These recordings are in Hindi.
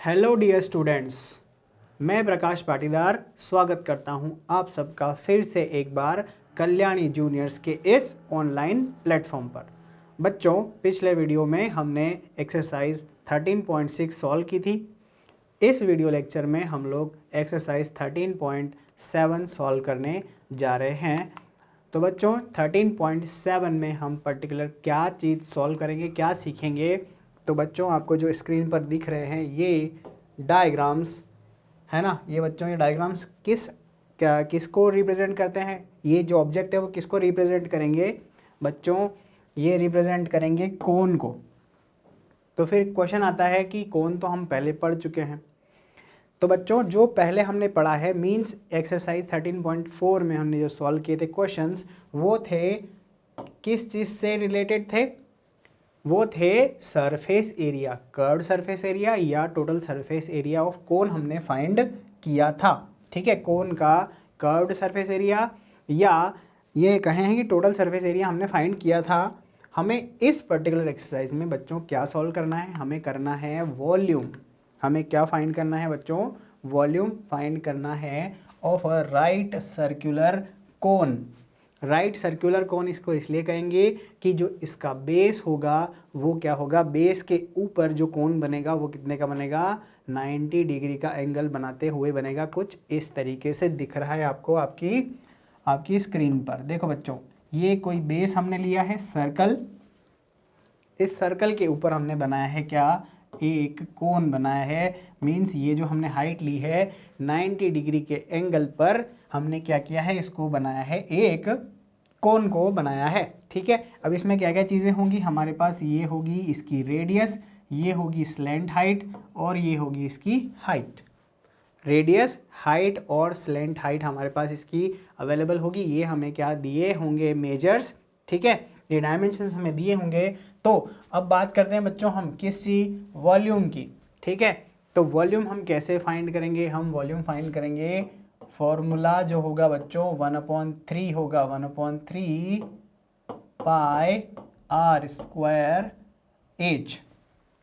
हेलो डियर स्टूडेंट्स, मैं प्रकाश पाटीदार स्वागत करता हूं आप सबका फिर से एक बार कल्याणी जूनियर्स के इस ऑनलाइन प्लेटफॉर्म पर। बच्चों, पिछले वीडियो में हमने एक्सरसाइज 13.6 सॉल्व की थी। इस वीडियो लेक्चर में हम लोग एक्सरसाइज 13.7 सॉल्व करने जा रहे हैं। तो बच्चों 13.7 में हम पर्टिकुलर क्या चीज़ सॉल्व करेंगे, क्या सीखेंगे। तो बच्चों आपको जो स्क्रीन पर दिख रहे हैं ये डायग्राम्स है ना, ये बच्चों ये डायग्राम्स किसको रिप्रेजेंट करते हैं, ये जो ऑब्जेक्ट है वो किसको रिप्रेजेंट करेंगे बच्चों, ये रिप्रेजेंट करेंगे कोन को। तो फिर क्वेश्चन आता है कि कोन तो हम पहले पढ़ चुके हैं। तो बच्चों जो पहले हमने पढ़ा है मींस एक्सरसाइज 13.4 में हमने जो सॉल्व किए थे क्वेश्चंस, वो थे किस चीज़ से रिलेटेड थे, वो थे surface area, curved surface area या total surface area of cone हमने फाइंड किया था। ठीक है, कोन का कर्व्ड सरफेस एरिया या ये कहें हैं कि टोटल सरफेस एरिया हमने फाइंड किया था। हमें इस पर्टिकुलर एक्सरसाइज में बच्चों क्या सॉल्व करना है, हमें करना है वॉल्यूम। हमें क्या फाइंड करना है बच्चों, वॉल्यूम फाइंड करना है of a right circular cone. Right circular cone इसको इसलिए कहेंगे कि जो इसका बेस होगा वो क्या होगा, बेस के ऊपर जो कोन बनेगा वो कितने का बनेगा, 90 डिग्री का एंगल बनाते हुए बनेगा। कुछ इस तरीके से दिख रहा है आपको आपकी स्क्रीन पर। देखो बच्चों, ये कोई बेस हमने लिया है सर्कल, इस सर्कल के ऊपर हमने बनाया है क्या, एक कोन बनाया है। मीन्स ये जो हमने हाइट ली है 90 डिग्री के एंगल पर हमने क्या किया है, इसको बनाया है, एक कोन को बनाया है। ठीक है, अब इसमें क्या क्या चीज़ें होंगी हमारे पास, ये होगी इसकी रेडियस, ये होगी स्लैंट हाइट और ये होगी इसकी हाइट। रेडियस, हाइट और स्लैंट हाइट हमारे पास इसकी अवेलेबल होगी। ये हमें क्या दिए होंगे, मेजर्स। ठीक है, ये डायमेंशंस हमें दिए होंगे। तो अब बात करते हैं बच्चों हम किसी वॉल्यूम की। ठीक है, तो वॉल्यूम हम कैसे फाइंड करेंगे, हम वॉल्यूम फाइंड करेंगे, फॉर्मूला जो होगा बच्चों 1/3 होगा, 1/3 pi r square h.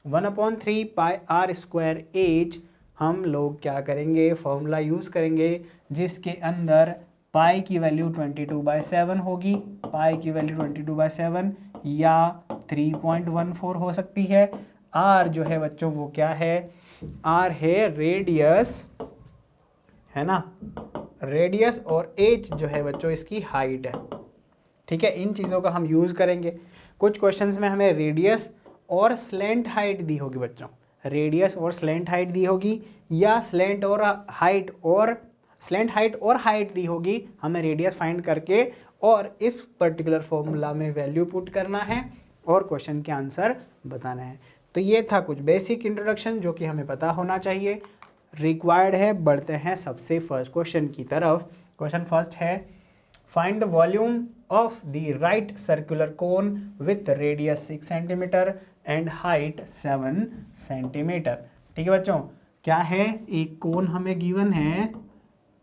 1/3 pi r square h हम लोग क्या करेंगे, फॉर्मूला यूज़ करेंगे जिसके अंदर पाई की वैल्यू 22/7 होगी, पाई की वैल्यू 22/7 या 3.14 हो सकती है। आर जो है बच्चों वो क्या है, आर है रेडियस, है ना, रेडियस, और एच जो है बच्चों इसकी हाइट है। ठीक है, इन चीज़ों का हम यूज़ करेंगे। कुछ क्वेश्चंस में हमें रेडियस और स्लैंट हाइट दी होगी बच्चों, रेडियस और स्लैंट हाइट दी होगी, या स्लैंट हाइट और हाइट दी होगी। हमें रेडियस फाइंड करके और इस पर्टिकुलर फॉर्मूला में वैल्यू पुट करना है और क्वेश्चन के आंसर बताना है। तो ये था कुछ बेसिक इंट्रोडक्शन जो कि हमें पता होना चाहिए, रिक्वायर्ड है। बढ़ते हैं सबसे फर्स्ट क्वेश्चन की तरफ। क्वेश्चन फर्स्ट है, find the volume of the right circular cone with radius 6 centimetre and height 7 centimetre. ठीक है बच्चों, क्या है, एक कोन हमें गिवन है।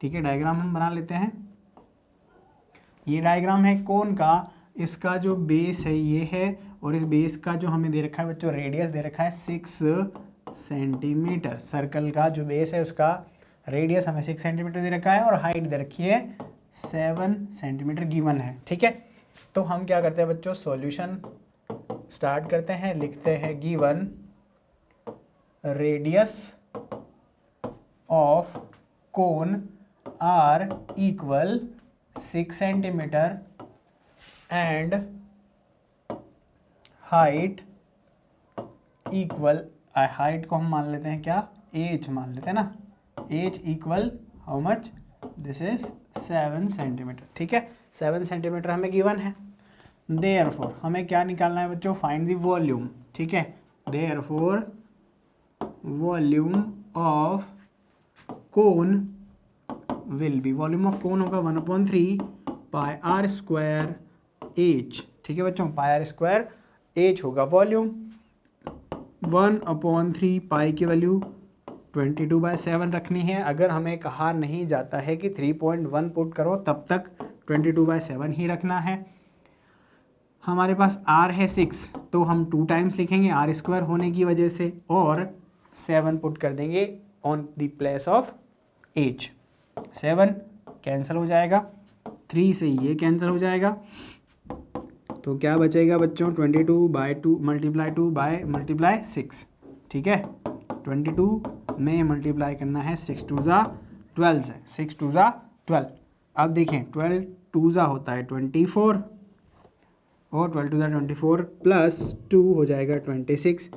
ठीक है, डायग्राम हम बना लेते हैं। ये डायग्राम है कोन का, इसका जो बेस है ये है, और इस बेस का जो हमें दे रखा है बच्चों, रेडियस दे रखा है 6 सेंटीमीटर। सर्कल का जो बेस है उसका रेडियस हमें 6 सेंटीमीटर दे रखा है और हाइट दे रखी है 7 सेंटीमीटर गिवन है। ठीक है, तो हम क्या करते हैं बच्चों, सॉल्यूशन स्टार्ट करते हैं। लिखते हैं given radius of cone r equal 6 centimetre and height equal, height को हम मान लेते हैं क्या, एच मान लेते हैं ना, H equal how much, this is 7 centimetre. ठीक है, 7 सेंटीमीटर हमें गिवन है। देयरफॉर हमें क्या निकालना है बच्चों, फाइंड द वॉल्यूम। ठीक है, therefore volume of cone will be, volume of कोन होगा 1/3 पाई आर स्क्वायर एच। ठीक है बच्चों, पाई आर स्क्वायर एच होगा वॉल्यूम। 1/3 पाई की वैल्यू 22/7 रखनी है। अगर हमें कहा नहीं जाता है कि 3.1 पुट करो, तब तक 22/7 ही रखना है। हमारे पास r है 6, तो हम 2 टाइम्स लिखेंगे r स्क्वायर होने की वजह से, और 7 पुट कर देंगे on the place of edge. 7 cancel हो जाएगा, 3 से ये कैंसिल हो जाएगा, तो क्या बचेगा बच्चों 22/2 मल्टीप्लाई 2 बाय मल्टीप्लाई 6। ठीक है, 22 में मल्टीप्लाई करना है 6 2 ज़ा 12 से, 6 2 ज़ा 12। अब देखें 12 2 ज़ा होता है 24 और 12 2 ज़ा 24 प्लस 2 हो जाएगा 26,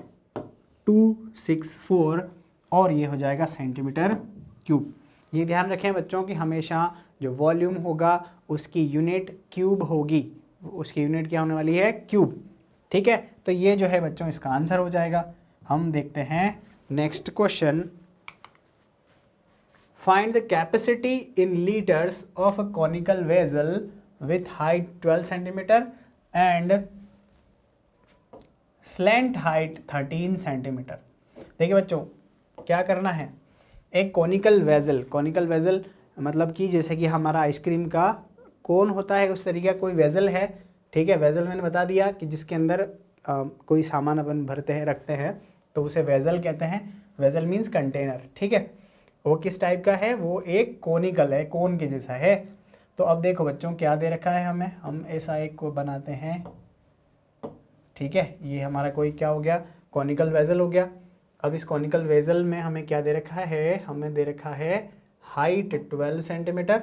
264 और ये हो जाएगा सेंटीमीटर क्यूब। ये ध्यान रखें बच्चों कि हमेशा जो वॉल्यूम होगा उसकी यूनिट क्यूब होगी, उसकी यूनिट क्या होने वाली है, क्यूब। ठीक है, तो ये जो है बच्चों इसका आंसर हो जाएगा। हम देखते हैं next question. Find the capacity in litres of a conical vessel with height 12 centimetre and slant height 13 centimetre. देखिए बच्चों क्या करना है, एक कॉनिकल वेसल मतलब कि जैसे कि हमारा आइसक्रीम का कोन होता है उस तरीके का कोई वेसल है। ठीक है, वेसल मैंने बता दिया कि जिसके अंदर कोई सामान अपन भरते हैं रखते हैं तो उसे वेसल कहते हैं। Vessel means container. ठीक है, वो किस टाइप का है, वो एक कोनिकल है, कोन के जैसा है। तो अब देखो बच्चों क्या दे रखा है हमें, हम ऐसा एक को बनाते हैं। ठीक है, ये हमारा कोई क्या हो गया, कॉनिकल वेसल हो गया। अब इस कॉनिकल वेसल में हमें क्या दे रखा है, हमें दे रखा है हाइट 12 सेंटीमीटर,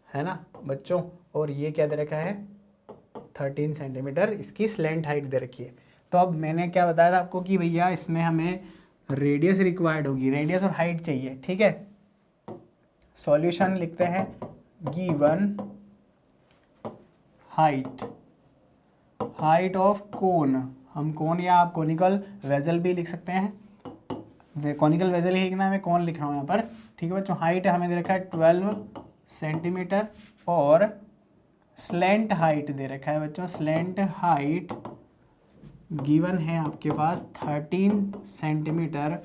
है ना बच्चों, और ये क्या दे रखा है 13 सेंटीमीटर इसकी स्लैंट हाइट दे रखी है। तो अब मैंने क्या बताया था आपको कि भैया इसमें हमें रेडियस रिक्वायर्ड होगी, रेडियस और हाइट चाहिए। ठीक है, सॉल्यूशन लिखते हैं, गिवन हाइट ऑफ कोन, हम कोन या आप कॉनिकल वेसल भी लिख सकते हैं, कॉनिकल वेसल ही लिखना है, मैं कौन लिख रहा हूँ यहाँ पर। ठीक है बच्चों, हाइट हमें दे रखा है 12 सेंटीमीटर और स्लैंट हाइट दे रखा है बच्चों, स्लैंट हाइट गिवन है आपके पास 13 centimetre.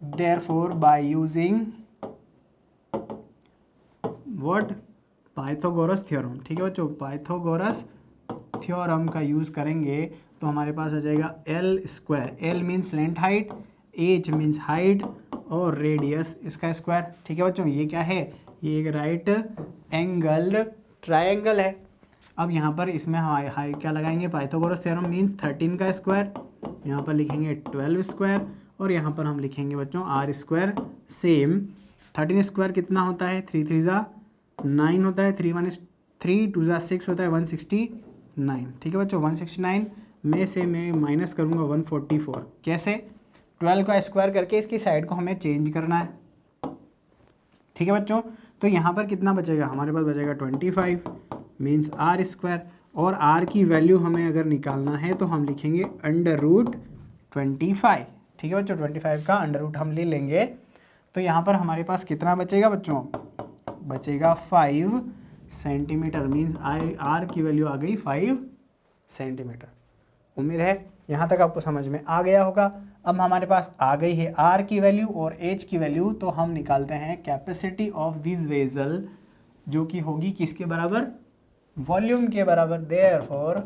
Therefore by using what, Pythagoras theorem. ठीक है बच्चों, पाइथागोरस थ्योरम का यूज़ करेंगे तो हमारे पास आ जाएगा L square, L means slant height, H means height और रेडियस इसका स्क्वायर। ठीक है बच्चों, ये क्या है, ये एक राइट एंगल ट्रायंगल है। अब यहाँ पर इसमें हाई क्या लगाएंगे, पाइथागोरस थ्योरम मीन्स 13 का स्क्वायर, यहाँ पर लिखेंगे 12 स्क्वायर और यहाँ पर हम लिखेंगे बच्चों आर स्क्वायर। सेम 13 स्क्वायर कितना होता है, 3 3 ज़ा 9 होता है, 3 1 3 2 ज़ा 6 होता है, 169। ठीक है बच्चों, 169 में से मैं माइनस करूँगा 144। कैसे, 12 का स्क्वायर करके इसकी साइड को हमें चेंज करना है। ठीक है बच्चों, तो यहाँ पर कितना बचेगा, हमारे पास बचेगा 25 मीन्स आर स्क्वायर, और आर की वैल्यू हमें अगर निकालना है तो हम लिखेंगे √25। ठीक है बच्चों, 25 का अंडर रूट हम ले लेंगे, तो यहाँ पर हमारे पास कितना बचेगा बच्चों, बचेगा 5 सेंटीमीटर मीन्स आर की वैल्यू आ गई 5 सेंटीमीटर। उम्मीद है यहाँ तक आपको समझ में आ गया होगा। अब हमारे पास आ गई है आर की वैल्यू और एच की वैल्यू, तो हम निकालते हैं कैपेसिटी ऑफ दिस वेसल, जो कि होगी किसके बराबर, वॉल्यूम के बराबर। Therefore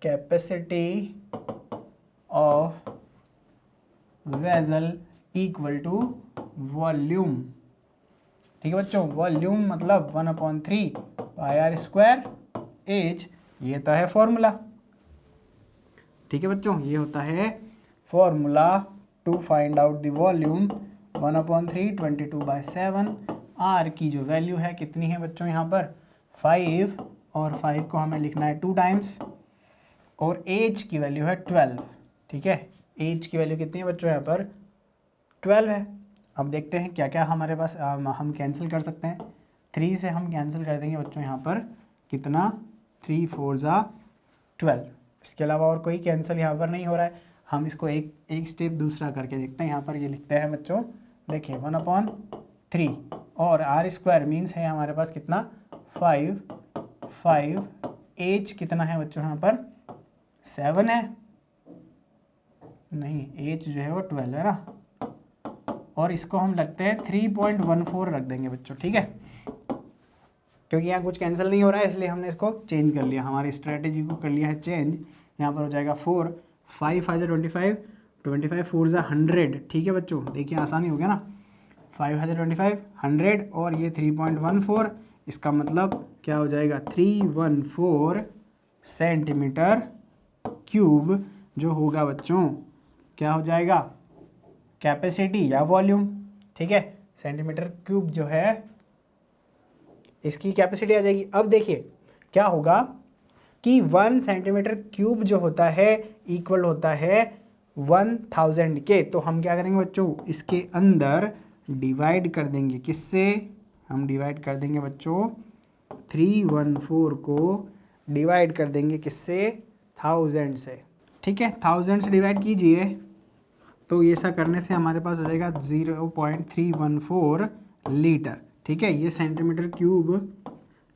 capacity of vessel equal to volume. ठीक है बच्चों, वॉल्यूम मतलब 1/3 पाई आर स्क्वायर एच, ये तो है फॉर्मूला। ठीक है बच्चों, ये होता है formula to find out the volume, 1/3 22/7। R की जो वैल्यू है कितनी है बच्चों, यहाँ पर 5, और 5 को हमें लिखना है 2 टाइम्स, और एच की वैल्यू है 12। ठीक है, एच की वैल्यू कितनी है बच्चों, यहाँ पर 12 है। अब देखते हैं क्या क्या हमारे पास हम कैंसिल कर सकते हैं। 3 से हम कैंसिल कर देंगे बच्चों, यहाँ पर कितना 3 4 ज़ा 12। इसके अलावा और कोई कैंसिल यहाँ पर नहीं हो रहा है। हम इसको एक स्टेप दूसरा करके देखते हैं। यहाँ पर ये लिखते हैं बच्चों, देखिए 1/3 और आर स्क्वायर मीन्स है हमारे पास कितना 5। एच कितना है बच्चों, यहाँ पर 7 है, नहीं एच जो है वो 12 है ना, और इसको हम लगते हैं 3.14 रख देंगे बच्चों। ठीक है, क्योंकि यहाँ कुछ कैंसिल नहीं हो रहा है इसलिए हमने इसको चेंज कर लिया, हमारी स्ट्रेटेजी को कर लिया है चेंज। यहाँ पर हो जाएगा 4, 5 5 25, 25 4 ज़ा 100, ठीक है बच्चों, देखिए आसानी हो गया ना, 525 100 और ये 3.14, इसका मतलब क्या हो जाएगा 314 सेंटीमीटर क्यूब जो होगा बच्चों, क्या हो जाएगा कैपेसिटी या वॉल्यूम, ठीक है, सेंटीमीटर क्यूब जो है इसकी कैपेसिटी आ जाएगी। अब देखिए क्या होगा कि 1 सेंटीमीटर क्यूब जो होता है इक्वल होता है 1000 के, तो हम क्या करेंगे बच्चों, इसके अंदर डिवाइड कर देंगे, किससे, हम डिवाइड कर देंगे बच्चों 314 को डिवाइड कर देंगे किससे, 1000 से, ठीक है, 1000 से डिवाइड कीजिए, तो ये ऐसा करने से हमारे पास आ जाएगा 0.314 लीटर, ठीक है, ये सेंटीमीटर क्यूब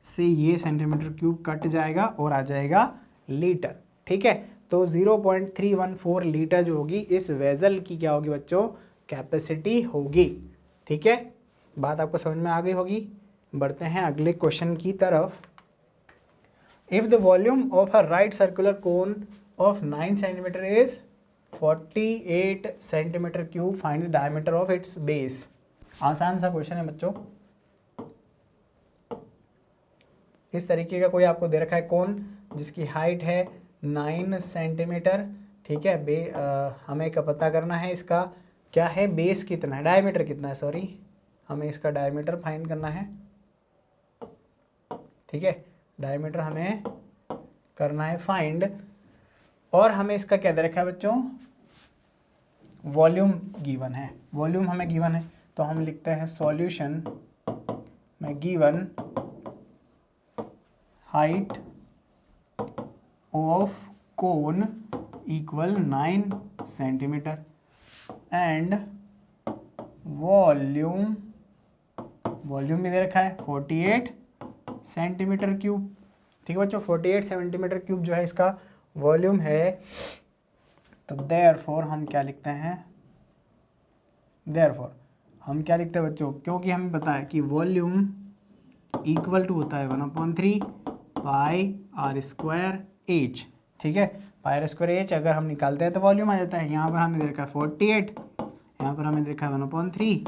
से ये सेंटीमीटर क्यूब कट जाएगा और आ जाएगा लीटर, ठीक है, तो 0.314 लीटर जो होगी इस वेजल की क्या होगी बच्चों, कैपेसिटी होगी, ठीक है, बात आपको समझ में आ गई होगी। बढ़ते हैं अगले क्वेश्चन की तरफ। If the volume of a right circular cone of 9 centimetre is 48 centimetre cube, find the diameter of its base. आसान सा क्वेश्चन है बच्चों, इस तरीके का कोई आपको दे रखा है कोन जिसकी हाइट है 9 सेंटीमीटर, ठीक है, हमें क्या पता करना है, इसका क्या है बेस कितना है, डायमीटर कितना है, सॉरी, हमें इसका डायमीटर फाइंड करना है, ठीक है, डायमीटर हमें करना है फाइंड, और हमें इसका क्या दे रखा है बच्चों, वॉल्यूम गिवन है, वॉल्यूम हमें गिवन है, तो हम लिखते हैं सॉल्यूशन में given height of cone equal 9 centimetre and volume, volume भी दे रखा है 48 सेंटीमीटर क्यूब, ठीक है बच्चों, 48 सेंटीमीटर क्यूब जो है इसका वॉल्यूम है, तो देयरफॉर हम क्या लिखते हैं, देयरफॉर हम क्या लिखते हैं बच्चों, क्योंकि हमें पता है कि वॉल्यूम इक्वल टू होता है 1/3 पाई आर स्क्वायर एच, ठीक है, पाई आर स्क्वायर एच अगर हम निकालते हैं तो वॉल्यूम आ जाता है, यहाँ पर हमें दे रखा है 48, यहाँ पर हमें दे रखा है 1/3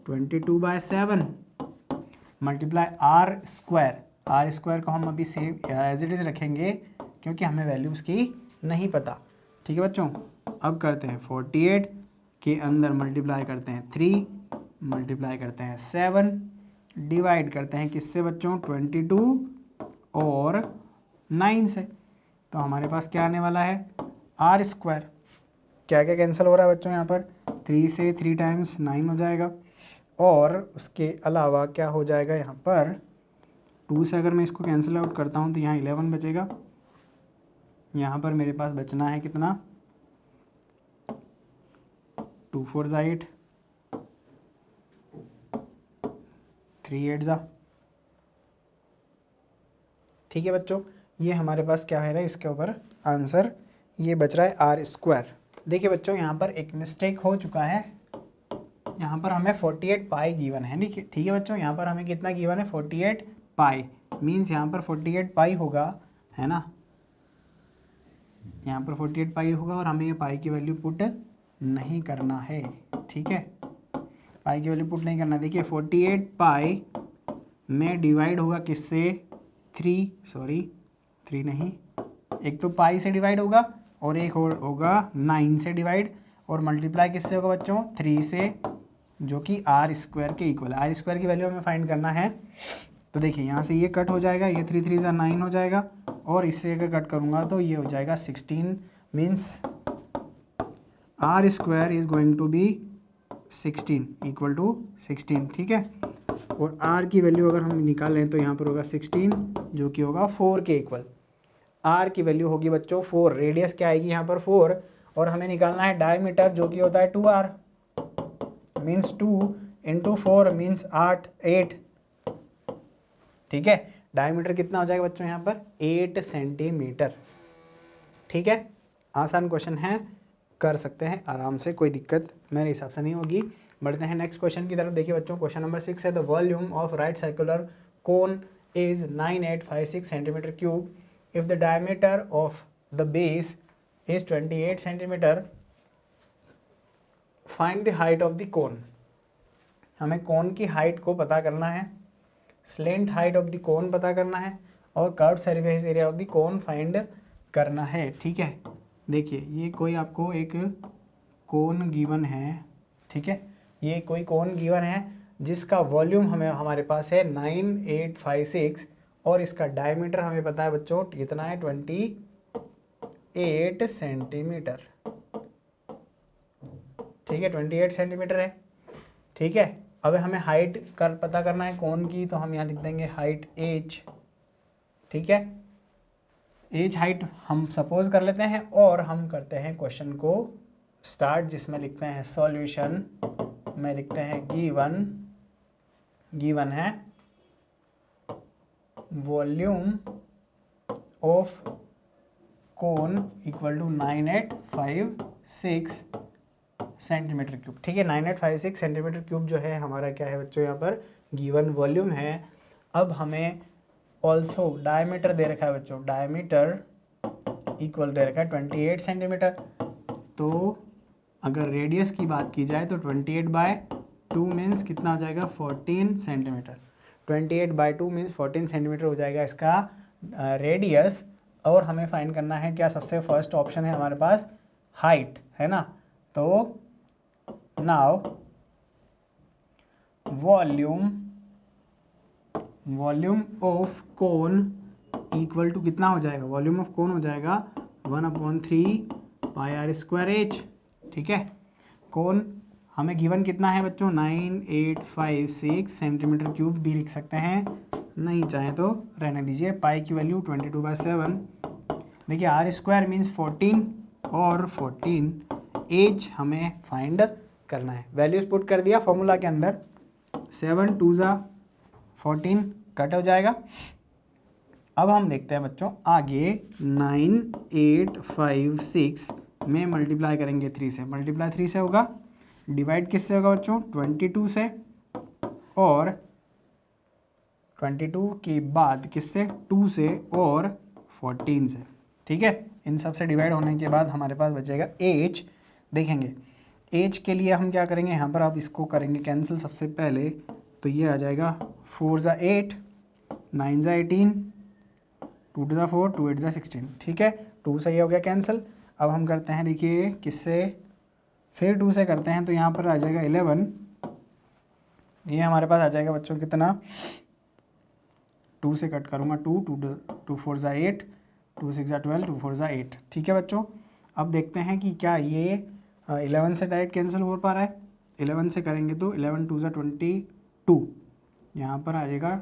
22/7 मल्टीप्लाई आर स्क्वायर को हम अभी सेम एज इट इज़ रखेंगे क्योंकि हमें वैल्यूज़ की नहीं पता, ठीक है बच्चों। अब करते हैं 48 के अंदर मल्टीप्लाई करते हैं 3, मल्टीप्लाई करते हैं 7, डिवाइड करते हैं किससे बच्चों, 22 और 9 से, तो हमारे पास क्या आने वाला है आर स्क्वायर, क्या क्या कैंसिल हो रहा है बच्चों, यहाँ पर 3 से 3 टाइम्स 9 हो जाएगा, और उसके अलावा क्या हो जाएगा यहाँ पर 2 से अगर मैं इसको कैंसिल आउट करता हूँ तो यहाँ 11 बचेगा, यहाँ पर मेरे पास बचना है कितना 2 4 ज़ा 8, 3 8 ज़ा, ठीक है बच्चों, ये हमारे पास क्या है ना इसके ऊपर आंसर, ये बच रहा है आर स्क्वायर। देखिए बच्चों यहाँ पर एक मिस्टेक हो चुका है, यहाँ पर हमें 48 पाई गिवन है, ठीक है बच्चों, यहाँ पर हमें कितना गिवन है 48 पाई, मीन्स यहाँ पर 48 पाई होगा, है ना, यहाँ पर 48 पाई होगा और हमें ये पाई की वैल्यू पुट नहीं करना है, ठीक है, पाई की वैल्यू पुट नहीं करना। देखिए 48 पाई में डिवाइड होगा किससे, 3 नहीं, एक तो पाई से डिवाइड होगा और एक होगा 9 से डिवाइड, और मल्टीप्लाई किससे होगा बच्चों 3 से, जो कि आर स्क्वायर के इक्वल है, आर स्क्वायर की वैल्यू हमें फाइंड करना है, तो देखिए यहाँ से ये कट हो जाएगा, ये 3 3 ज़ा 9 हो जाएगा, और इससे अगर कट करूँगा तो ये हो जाएगा 16, means r square is going to be 16 equal to 16, ठीक है, और आर की वैल्यू अगर हम निकालें तो यहाँ पर होगा 16 जो कि होगा 4 के इक्वल, आर की वैल्यू होगी बच्चों 4, रेडियस क्या आएगी यहाँ पर 4, और हमें निकालना है डायमीटर जो कि होता है 2r, मीन्स 2 इंटू 4 मीन्स 8, ठीक है, डायमीटर कितना हो जाएगा बच्चों यहाँ पर 8 सेंटीमीटर, ठीक है, आसान क्वेश्चन है, कर सकते हैं आराम से, कोई दिक्कत मेरे हिसाब से नहीं होगी। बढ़ते हैं नेक्स्ट क्वेश्चन की तरफ। देखिए बच्चों क्वेश्चन नंबर 6 है, the volume of right circular cone is 9856 centimetre cube, if the diameter of the base is 28 centimetre, find the height of the cone, हमें कोन की हाइट को पता करना है, slant height of the cone पता करना है, और curve surface area of the cone find करना है। ठीक है, देखिए ये कोई आपको एक कोन गिवन है, ठीक है, ये कोई कोन गिवन है जिसका वॉल्यूम हमें हमारे पास है 9856 और इसका डायमीटर हमें पता है बच्चों कितना है 28 सेंटीमीटर। ठीक है, 28 सेंटीमीटर है। ठीक है, अब हमें हाइट कर पता करना है कोन की, तो हम यहाँ लिख देंगे हाइट एच। ठीक है, एज हाइट हम सपोज कर लेते हैं और हम करते हैं क्वेश्चन को स्टार्ट, जिसमें लिखते हैं सॉल्यूशन में लिखते हैं गिवन है volume of cone equal to 9856 centimetre cube. ठीक है, 9856 सेंटीमीटर क्यूब जो है हमारा क्या है बच्चों, यहाँ पर गिवन वॉल्यूम है। अब हमें ऑल्सो डायमीटर दे रखा है बच्चों, डायमीटर इक्वल दे रखा है 28 सेंटीमीटर। तो अगर रेडियस की बात की जाए तो 28/2 मीन्स कितना हो जाएगा 14 सेंटीमीटर। 28/2 मीन्स 14 सेंटीमीटर हो जाएगा इसका रेडियस। और हमें फाइंड करना है क्या, सबसे फर्स्ट ऑप्शन है हमारे पास हाइट, है ना। तो now volume of cone equal to कितना हो जाएगा, वॉल्यूम ऑफ कोन हो जाएगा 1/3 πr²h। ठीक है, कोन हमें गिवन कितना है बच्चों 9856 सेंटीमीटर क्यूब भी लिख सकते हैं, नहीं चाहे तो रहने दीजिए। पाई की वैल्यू 22/7। देखिए r² मीन्स 14 और 14 एज हमें फाइंड करना है। वैल्यूज पुट कर दिया फॉर्मूला के अंदर, 7 2 14 कट हो जाएगा। अब हम देखते हैं बच्चों आगे 9856 में मल्टीप्लाई करेंगे 3 से, मल्टीप्लाई 3 से होगा, डिवाइड किससे होगा बच्चों 22 से, और 22 के बाद किससे 2 से और 14 से। ठीक है, इन सब से डिवाइड होने के बाद हमारे पास बचेगा एज। देखेंगे एज के लिए हम क्या करेंगे, यहाँ पर आप इसको करेंगे कैंसिल सबसे पहले, तो ये आ जाएगा 4 × 8 9 × 18 2 × 4 2 × 16। ठीक है, 2 से ये हो गया कैंसिल। अब हम करते हैं देखिए किससे, फिर 2 से करते हैं, तो यहाँ पर आ जाएगा 11, ये हमारे पास आ जाएगा बच्चों कितना, 2 से कट करूँगा 2 2 4 × 8 2 6 × 12 2 4 × 8। ठीक है बच्चों, अब देखते हैं कि क्या ये 11 से डायरेक्ट कैंसिल हो पा रहा है। 11 से करेंगे तो 11 2 × 22 यहाँ पर आ जाएगा।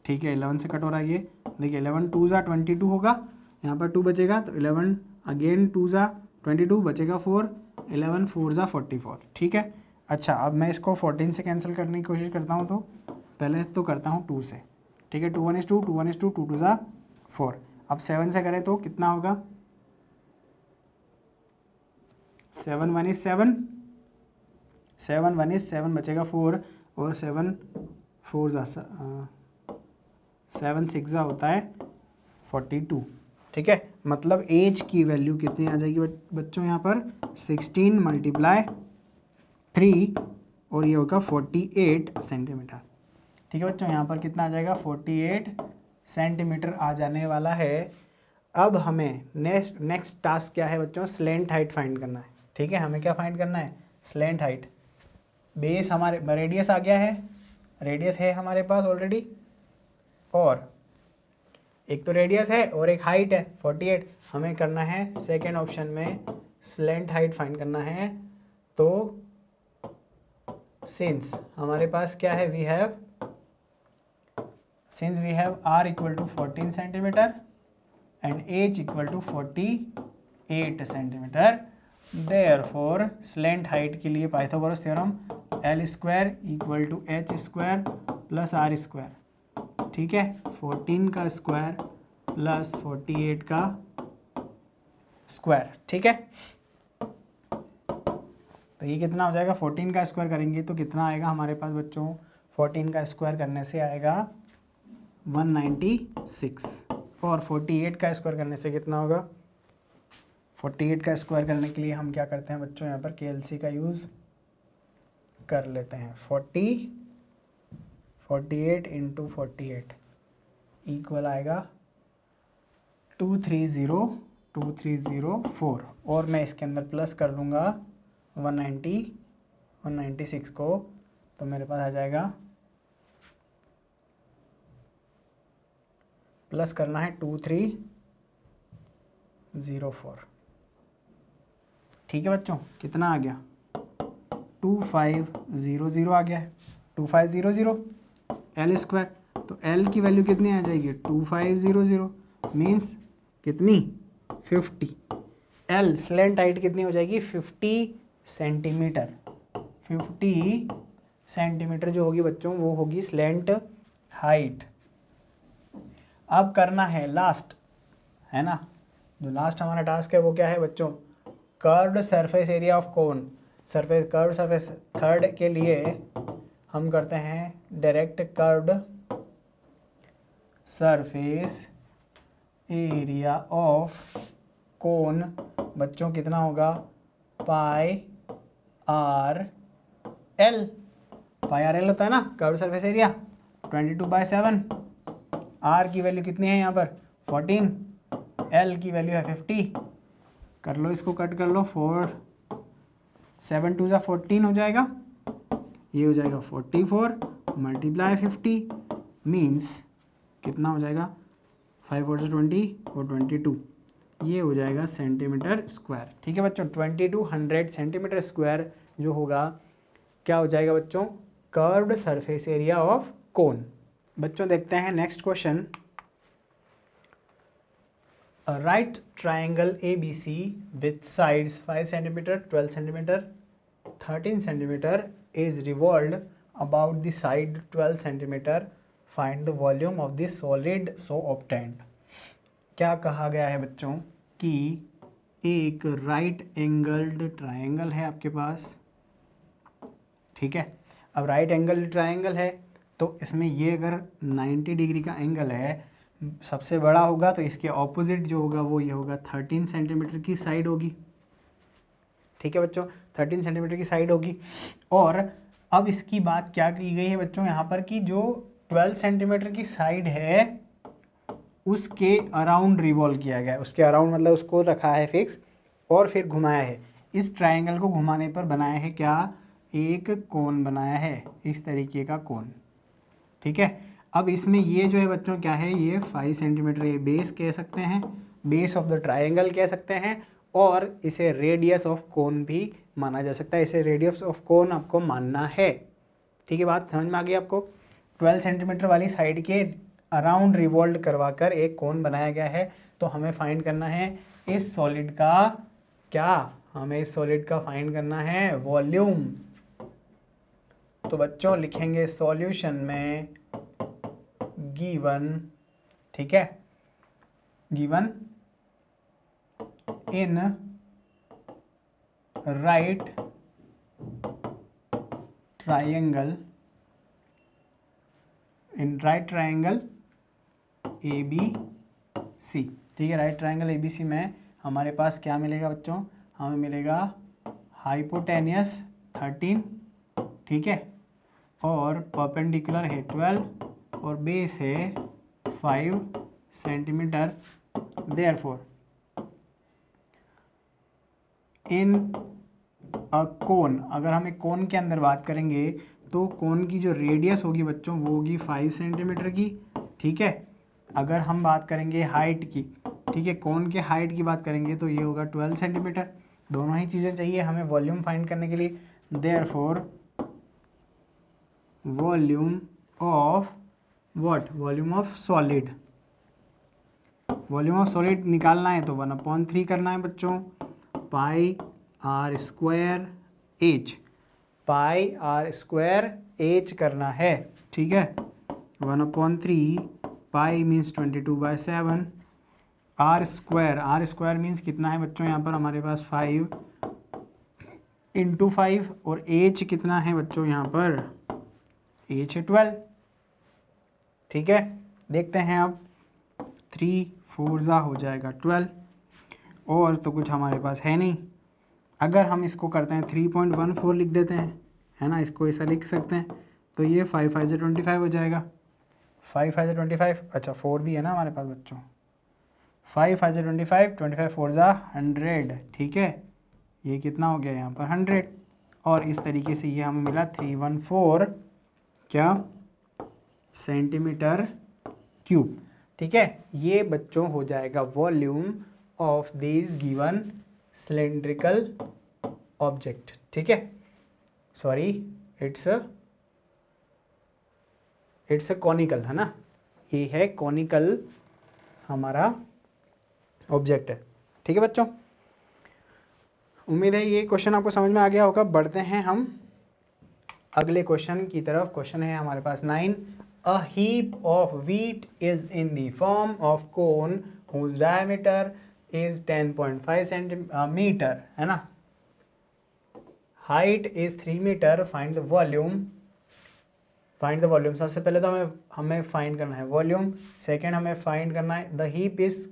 ठीक है, 11 से कट हो रहा है ये, देखिए 11 2 × 22 होगा, यहाँ पर 2 बचेगा, तो 11 अगेन 2 × 22 बचेगा 4, 11 4 × 44। ठीक है, अच्छा अब मैं इसको 14 से कैंसिल करने की कोशिश करता हूँ, तो पहले तो करता हूँ 2 से। ठीक है, 2 1 2 2 1 2 2 2 4। अब 7 से करें तो कितना होगा, 7 1 7 7 1 7 बचेगा 4, और 7 4 7 6 होता है 42। ठीक है, मतलब एज की वैल्यू कितनी आ जाएगी बच्चों, यहाँ पर 16 × 3 और ये होगा 48 सेंटीमीटर। ठीक है बच्चों, यहाँ पर कितना आ जाएगा 48 सेंटीमीटर आ जाने वाला है। अब हमें नेक्स्ट टास्क क्या है बच्चों, स्लेंट हाइट फाइंड करना है। ठीक है, हमें क्या फाइंड करना है, स्लेंट हाइट। बेस हमारे रेडियस आ गया है, रेडियस है हमारे पास ऑलरेडी, और एक तो रेडियस है और एक हाइट है 48। हमें करना है सेकेंड ऑप्शन में स्लेंट हाइट फाइंड करना है। तो सिंस हमारे पास क्या है, we have r equal to 14 centimetre and h equal to 48 centimetre, therefore slant height के लिए Pythagoras theorem L² equal to h² plus r²। ठीक है, 14 का स्क्वायर प्लस 48 का स्क्वायर। ठीक है, तो ये कितना हो जाएगा, 14 का स्क्वायर करेंगे तो कितना आएगा हमारे पास बच्चों, 14 का स्क्वायर करने से आएगा 196, और 48 का स्क्वायर करने से कितना होगा 48 का स्क्वायर करने के लिए हम क्या करते हैं बच्चों, यहाँ पर KLC का यूज़ कर लेते हैं। 48 इंटू 48 इक्वल आएगा 2304, और मैं इसके अंदर प्लस कर लूँगा 196 को, तो मेरे पास आ जाएगा, प्लस करना है 2304। ठीक है बच्चों, कितना आ गया, 2500 आ गया है, 2500 एल स्क्वायर। तो एल की वैल्यू कितनी आ जाएगी, 2500 मीन्स कितनी, 50। एल स्लैंट हाइट कितनी हो जाएगी, 50 सेंटीमीटर। 50 सेंटीमीटर जो होगी बच्चों वो होगी स्लैंट हाइट। अब करना है लास्ट, है ना, जो लास्ट हमारा टास्क है वो क्या है बच्चों, curved surface area of cone. Curved surface third के लिए हम करते हैं direct curved surface area of कोन। बच्चों कितना होगा, पाई आर एल। पाई आर एल होता है ना कर्व्ड सरफेस एरिया, 22/7। आर की वैल्यू कितनी है यहाँ पर, 14। एल की वैल्यू है 50। कर लो इसको, कट कर लो, 4 7 2 14 हो जाएगा, ये हो जाएगा 44 मल्टीप्लाई 50 मीन्स कितना हो जाएगा, 5 4 20 और 22, ये हो जाएगा सेंटीमीटर स्क्वायर। ठीक है बच्चों, 2200 सेंटीमीटर स्क्वायर जो होगा क्या हो जाएगा बच्चों, कर्व्ड सरफेस एरिया ऑफ कोन। बच्चों देखते हैं next question. A right triangle ABC with sides 5 cm, 12 cm, 13 cm is revolved about the side 12 cm. Find the volume of the solid so obtained. क्या कहा गया है बच्चों कि एक राइट एंगल्ड ट्रायंगल है आपके पास, ठीक है। अब राइट एंगल्ड ट्रायंगल है तो इसमें ये अगर 90 डिग्री का एंगल है, सबसे बड़ा होगा तो इसके ऑपोजिट जो होगा वो ये होगा 13 सेंटीमीटर की साइड होगी। ठीक है बच्चों, 13 सेंटीमीटर की साइड होगी। और अब इसकी बात क्या की गई है बच्चों यहाँ पर कि जो 12 सेंटीमीटर की साइड है उसके अराउंड रिवॉल्व किया गया है। उसके अराउंड मतलब उसको रखा है फिक्स और फिर घुमाया है। इस ट्राइंगल को घुमाने पर बनाया है क्या, एक कोन बनाया है, इस तरीके का कोन। ठीक है, अब इसमें ये जो है बच्चों क्या है, ये 5 सेंटीमीटर, ये बेस कह सकते हैं, बेस ऑफ द ट्राइंगल कह सकते हैं, और इसे रेडियस ऑफ कोन भी माना जा सकता है। इसे रेडियस ऑफ कोन आपको मानना है। ठीक है, बात समझ में आ गई आपको। 12 सेंटीमीटर वाली साइड के अराउंड रिवॉल्व करवाकर एक कोन बनाया गया है। तो हमें फाइंड करना है इस सॉलिड का क्या, हमें इस सॉलिड का फाइंड करना है वॉल्यूम। तो बच्चों लिखेंगे सॉल्यूशन में गिवन, ठीक है, given in right triangle, in right triangle ABC। ठीक है, राइट ट्रायंगल ABC में हमारे पास क्या मिलेगा बच्चों, हमें मिलेगा हाइपोटेनियस 13, ठीक है, और परपेंडिकुलर है 12 और बेस है 5 सेंटीमीटर। देयरफॉर इन अ कोन, अगर हम एक कोन के अंदर बात करेंगे तो कोन की जो रेडियस होगी बच्चों वो होगी 5 सेंटीमीटर की। ठीक है, अगर हम बात करेंगे हाइट की, ठीक है, कोन के हाइट की बात करेंगे तो ये होगा 12 सेंटीमीटर। दोनों ही चीज़ें चाहिए हमें वॉल्यूम फाइंड करने के लिए। Therefore volume of what, volume of solid, volume of solid निकालना है तो 1/3 करना है बच्चों, pi r square h, pi r square h करना है। ठीक है, 1/3 pi means 22/7, r square means कितना है बच्चों, यहाँ पर हमारे पास 5 × 5, और एच कितना है बच्चों यहाँ पर, एच है 12। ठीक है, देखते हैं अब, 3 4 हो जाएगा 12, और तो कुछ हमारे पास है नहीं। अगर हम इसको करते हैं 3.14 लिख देते हैं, है ना, इसको ऐसा लिख सकते हैं, तो ये 5 5 से 25 हो जाएगा। 5 5 से 25, अच्छा 4 भी है ना हमारे पास बच्चों। 5 5 से 25, 25 4 जा 100, ठीक है, ये कितना हो गया यहाँ पर 100। और इस तरीके से ये हमें मिला 314 क्या सेंटीमीटर क्यूब, ठीक है। ये बच्चों हो जाएगा volume of this given cylindrical object, ठीक है, सॉरी इट्स अ कॉनिकल, है ना, ये है कॉनिकल हमारा ऑब्जेक्ट है, ठीक है बच्चों। उम्मीद है ये क्वेश्चन आपको समझ में आ गया होगा। बढ़ते हैं हम अगले क्वेश्चन की तरफ। क्वेश्चन है हमारे पास 9। A heap of wheat is in the form of cone whose diameter is 10.5 centimetre, है ना, height is 3 metre, find the volume. Find the volume, सबसे पहले तो हमें फाइंड करना है वॉल्यूम। सेकेंड हमें फाइंड करना है the heap is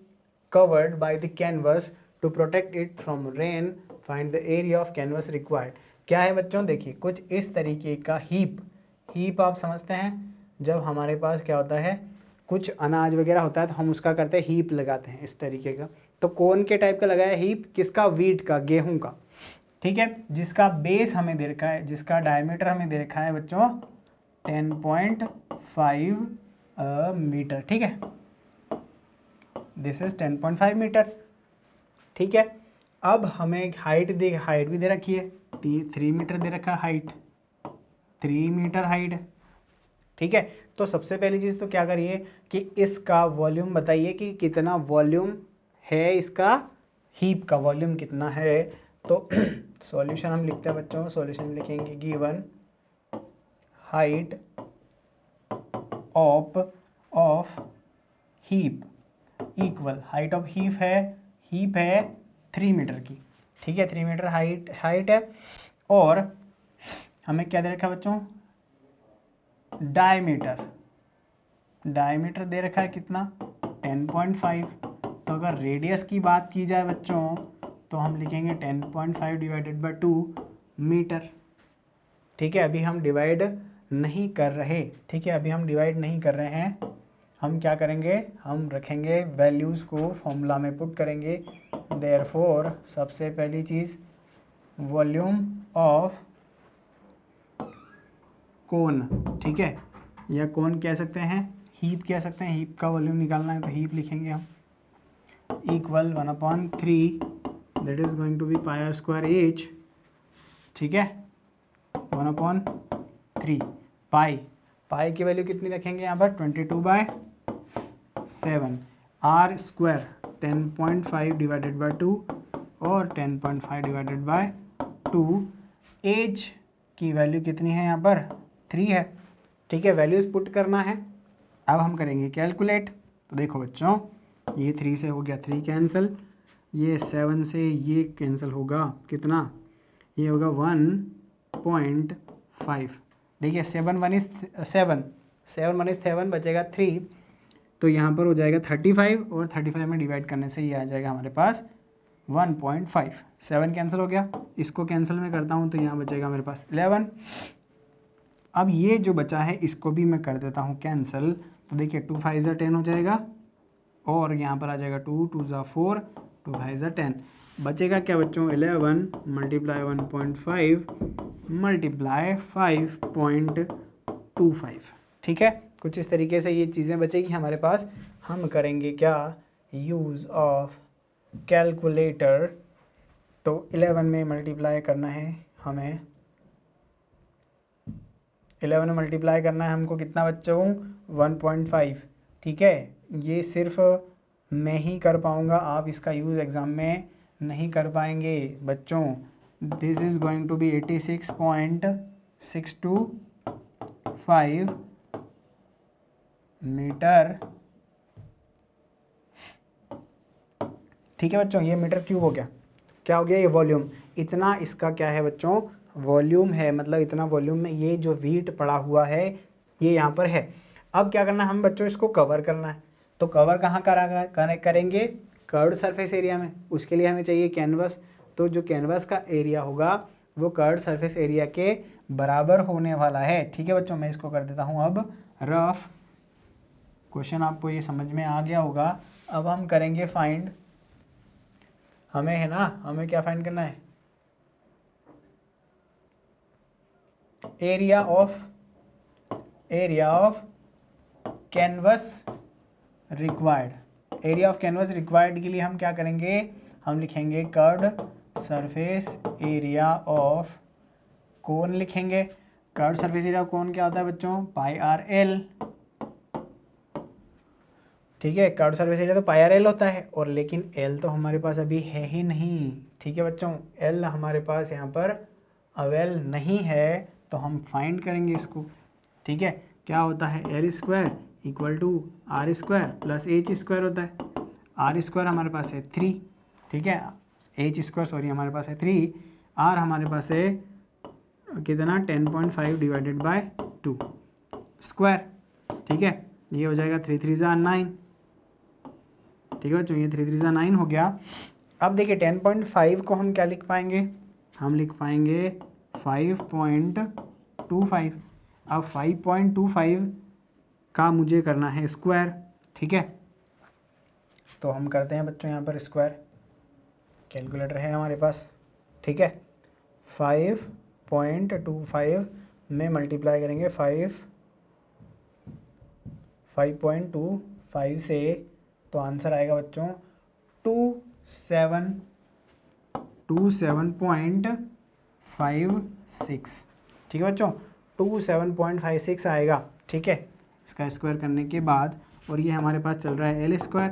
covered by the canvas to protect it from rain, find the area of canvas required. क्या है बच्चों, देखिए कुछ इस तरीके का हीप आप समझते हैं, जब हमारे पास क्या होता है कुछ अनाज वगैरह होता है तो हम उसका करते हैं हीप लगाते हैं इस तरीके का। तो कौन के टाइप का लगाया हीप, किसका, वीट का, गेहूं का, ठीक है, जिसका बेस हमें दे रखा है, जिसका डायमीटर हमें दे रखा है बच्चों 10.5 मीटर, ठीक है, दिस इज 10.5 मीटर, ठीक है। अब हमें हाइट भी दे रखी है, 3 मीटर दे रखा है हाइट, 3 मीटर हाइट, ठीक है। तो सबसे पहली चीज़ तो क्या करिए कि इसका वॉल्यूम बताइए कि कितना वॉल्यूम है, इसका हीप का वॉल्यूम कितना है। तो सॉल्यूशन हम लिखते हैं बच्चों, सॉल्यूशन लिखेंगे given height of heap equal, height of heap है 3 मीटर की, ठीक है, 3 मीटर हाइट है। और हमें क्या दे रखा है बच्चों, डायमीटर दे रखा है कितना 10.5। तो अगर रेडियस की बात की जाए बच्चों तो हम लिखेंगे 10.5 डिवाइडेड बाय 2 मीटर, ठीक है। अभी हम डिवाइड नहीं कर रहे, ठीक है, अभी हम डिवाइड नहीं कर रहे हैं, हम क्या करेंगे, हम रखेंगे वैल्यूज़ को फॉर्मूला में पुट करेंगे। देयरफॉर सबसे पहली चीज़ वॉल्यूम ऑफ कोन, ठीक है, या कोन कह सकते हैं, हीप कह सकते हैं, हीप का वॉल्यूम निकालना है तो हीप लिखेंगे हम equal 1/3 that is going to be pi r square h, ठीक है, 1/3 पाई की वैल्यू कितनी रखेंगे यहाँ पर 22/7, आर स्क्वायर 10.5 डिवाइडेड बाय 2 और 10.5 डिवाइडेड बाय 2, एज की वैल्यू कितनी है यहाँ पर 3 है, ठीक है, वैल्यूज पुट करना है। अब हम करेंगे कैलकुलेट। तो देखो बच्चों ये 3 से हो गया 3 कैंसिल, ये 7 से ये कैंसिल होगा कितना, ये होगा 1.5, देखिए 7 1 इज 7 बचेगा 3, तो यहाँ पर हो जाएगा 35 और 35 में डिवाइड करने से ये आ जाएगा हमारे पास 1.5, 7 कैंसिल हो गया, इसको कैंसिल में करता हूँ तो यहाँ बचेगा मेरे पास 11। अब ये जो बचा है इसको भी मैं कर देता हूँ कैंसिल, तो देखिए 2 5 ज़ा 10 हो जाएगा और यहाँ पर आ जाएगा 2 2 ज़ा 4 2 5 ज़ा 10, बचेगा क्या बच्चों 11 मल्टीप्लाई 1.5 मल्टीप्लाई 5.25, ठीक है, कुछ इस तरीके से ये चीज़ें बचेगी हमारे पास। हम करेंगे क्या, यूज़ ऑफ कैलकुलेटर। तो 11 में मल्टीप्लाई करना है हमें, 11 में मल्टीप्लाई करना है हमको, कितना बच्चों 1.5, ठीक है, ये सिर्फ मैं ही कर पाऊँगा, आप इसका यूज़ एग्ज़ाम में नहीं कर पाएंगे बच्चों। This is going to be 86.625 metre, ठीक है बच्चों, ये मीटर क्यूब हो गया, क्या हो गया ये वॉल्यूम, इतना इसका क्या है बच्चों वॉल्यूम है, मतलब इतना वॉल्यूम में ये जो वीट पड़ा हुआ है ये यहाँ पर है। अब क्या करना है हम बच्चों, इसको कवर करना है, तो कवर कहाँ करेंगे, कर्व्ड सरफेस एरिया में, उसके लिए हमें चाहिए कैनवस। तो जो कैनवस का एरिया होगा वो कर्व्ड सरफेस एरिया के बराबर होने वाला है। ठीक है बच्चों, मैं इसको कर देता हूँ अब रफ। क्वेश्चन आपको ये समझ में आ गया होगा। अब हम करेंगे फाइंड, हमें है ना, हमें क्या फाइंड करना है, area of canvas required. Area of canvas required के लिए हम क्या करेंगे, हम लिखेंगे curved surface area of cone लिखेंगे। Curved surface area of cone क्या होता है बच्चों, पाई आर एल। ठीक है, कर्व्ड सरफेस एरिया तो पाई आर एल होता है, और लेकिन एल तो हमारे पास अभी है ही नहीं। ठीक है बच्चों, एल हमारे पास यहाँ पर अवेल नहीं है, तो हम फाइंड करेंगे इसको। ठीक है, क्या होता है, L square equal to r square plus h square होता है। आर स्क्वायर हमारे पास है 3, ठीक है, एच स्क्वायर सॉरी हमारे पास है 3, आर हमारे पास है कितना 10.5 डिवाइडेड बाय 2 स्क्वायर। ठीक है, ये हो जाएगा 3 3 ज़ा 9। ठीक है बच्चों, ये 3 3 ज़ा 9 हो गया। अब देखिए 10.5 को हम क्या लिख पाएंगे, हम लिख पाएंगे 5.25। अब 5.25 का मुझे करना है स्क्वायर। ठीक है, तो हम करते हैं बच्चों यहाँ पर स्क्वायर, कैलकुलेटर है हमारे पास। ठीक है, 5.25 में मल्टीप्लाई करेंगे 5.25 से, तो आंसर आएगा बच्चों 27.56। ठीक है बच्चों, 27.56 आएगा। ठीक है, इसका स्क्वायर करने के बाद, और ये हमारे पास चल रहा है एल स्क्वायर।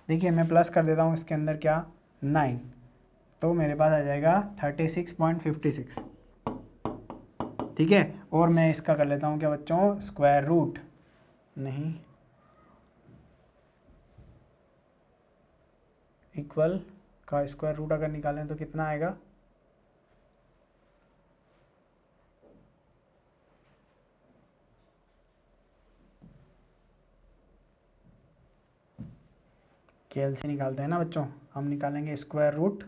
देखिए मैं प्लस कर देता हूँ इसके अंदर क्या 9, तो मेरे पास आ जाएगा 36.56। ठीक है, और मैं इसका कर लेता हूँ क्या बच्चों, स्क्वायर रूट, नहीं इक्वल का स्क्वायर रूट अगर निकालें तो कितना आएगा, केएल से निकालते हैं ना बच्चों, हम निकालेंगे square root.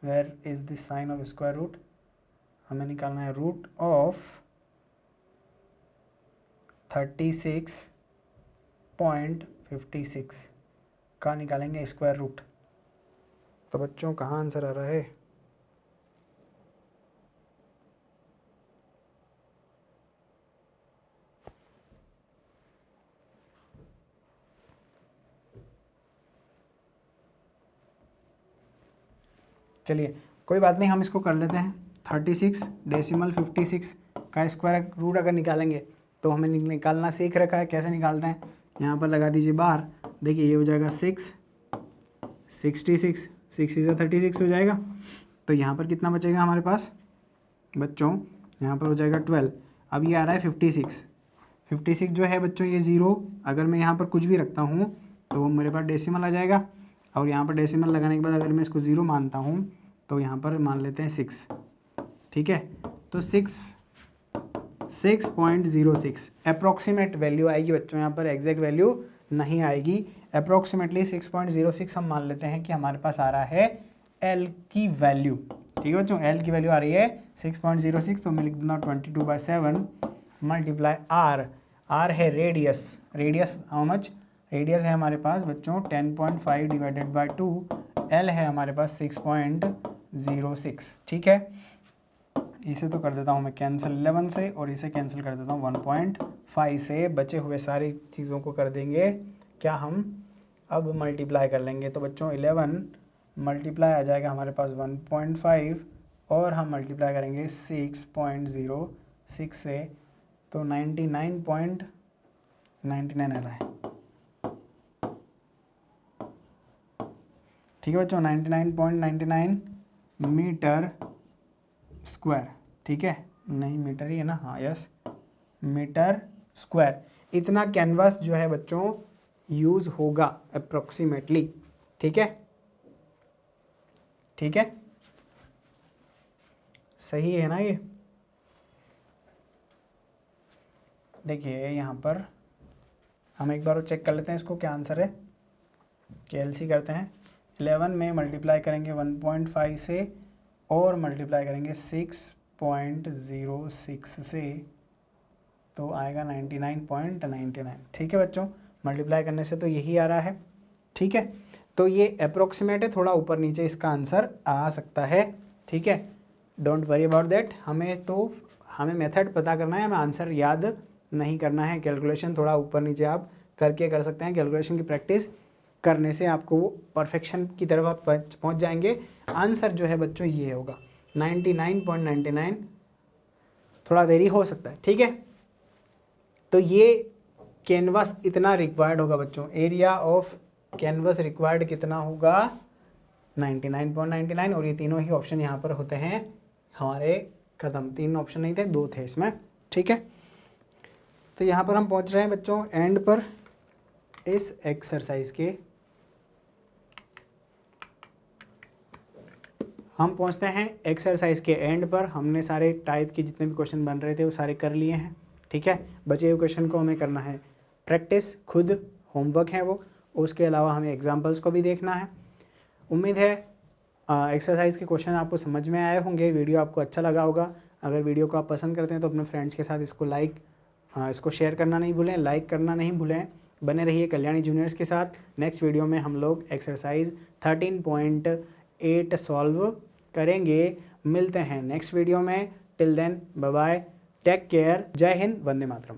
Where is the sign of square root, हमें निकालना है रूट ऑफ 36.56 का निकालेंगे स्क्वायर रूट। तो बच्चों कहाँ आंसर आ रहा है, चलिए कोई बात नहीं, हम इसको कर लेते हैं। 36.56 का स्क्वायर रूट अगर निकालेंगे तो हमें निकालना सीख रखा है, कैसे निकालते हैं, यहाँ पर लगा दीजिए बार। देखिए ये हो जाएगा 66 से 36 हो जाएगा, तो यहाँ पर कितना बचेगा हमारे पास बच्चों, यहाँ पर हो जाएगा 12। अब ये आ रहा है 56 जो है बच्चों, ये ज़ीरो अगर मैं यहाँ पर कुछ भी रखता हूँ तो वो मेरे पास डेसिमल आ जाएगा, और यहाँ पर डेसिमल लगाने के बाद अगर मैं इसको ज़ीरो मानता हूँ तो यहाँ पर मान लेते हैं 6। ठीक है, तो 6.06 अप्रॉक्सीमेट वैल्यू आएगी बच्चों, यहाँ पर एग्जैक्ट वैल्यू नहीं आएगी, अप्रॉक्सीमेटली 6.06 हम मान लेते हैं कि हमारे पास आ रहा है एल की वैल्यू। ठीक है बच्चों, एल की वैल्यू आ रही है 6.06, तो मैं लिख दूँगा 22/7 मल्टीप्लाई आर। आर है radius, radius how much, radius है हमारे पास बच्चों 10.5 डिवाइडेड बाय 2, एल है हमारे पास 6.06। ठीक है, इसे तो कर देता हूँ मैं कैंसिल 11 से, और इसे कैंसिल कर देता हूँ 1.5 से। बचे हुए सारी चीज़ों को कर देंगे क्या हम, अब मल्टीप्लाई कर लेंगे। तो बच्चों 11 मल्टीप्लाई आ जाएगा हमारे पास 1.5, और हम मल्टीप्लाई करेंगे 6.06 से, तो 99.99 आ रहा है। ठीक है बच्चों, 99.99 मीटर स्क्वायर। ठीक है, नहीं मीटर ही है ना, हाँ यस, मीटर स्क्वायर इतना कैनवास जो है बच्चों यूज़ होगा अप्रोक्सीमेटली। ठीक है, ठीक है, सही है ना ये। देखिए यहाँ पर हम एक बार चेक कर लेते हैं इसको क्या आंसर है, केएलसी करते हैं। 11 में मल्टीप्लाई करेंगे 1.5 से और मल्टीप्लाई करेंगे 6.06 से तो आएगा 99.99। ठीक है बच्चों, मल्टीप्लाई करने से तो यही आ रहा है। ठीक है, तो ये अप्रोक्सीमेट है, थोड़ा ऊपर नीचे इसका आंसर आ सकता है। ठीक है, डोंट वरी अबाउट दैट। हमें मेथड पता करना है, हमें आंसर याद नहीं करना है। कैलकुलेशन थोड़ा ऊपर नीचे आप करके कर सकते हैं। कैलकुलेशन की प्रैक्टिस करने से आपको वो परफेक्शन की तरफ आप पहुंच जाएंगे। आंसर जो है बच्चों ये होगा 99.99, थोड़ा वेरी हो सकता है। ठीक है, तो ये कैनवास इतना रिक्वायर्ड होगा बच्चों, एरिया ऑफ कैनवास रिक्वायर्ड कितना होगा 99.99। और ये तीनों ही ऑप्शन यहाँ पर होते हैं हमारे खत्म। 3 ऑप्शन नहीं थे, 2 थे इसमें। ठीक है, तो यहाँ पर हम पहुँच रहे हैं बच्चों एंड पर इस एक्सरसाइज के। हम पहुँचते हैं एक्सरसाइज के एंड पर। हमने सारे टाइप के जितने भी क्वेश्चन बन रहे थे वो सारे कर लिए हैं। ठीक है, बचे हुए क्वेश्चन को हमें करना है प्रैक्टिस, खुद होमवर्क है वो। उसके अलावा हमें एग्जाम्पल्स को भी देखना है। उम्मीद है एक्सरसाइज के क्वेश्चन आपको समझ में आए होंगे, वीडियो आपको अच्छा लगा होगा। अगर वीडियो को आप पसंद करते हैं तो अपने फ्रेंड्स के साथ इसको शेयर करना नहीं भूलें, लाइक करना नहीं भूलें। बने रहिए कल्याणी जूनियर्स के साथ। नेक्स्ट वीडियो में हम लोग एक्सरसाइज 13.8 सॉल्व करेंगे। मिलते हैं नेक्स्ट वीडियो में। Till then bye bye, take care, जय हिंद, वंदे मातरम।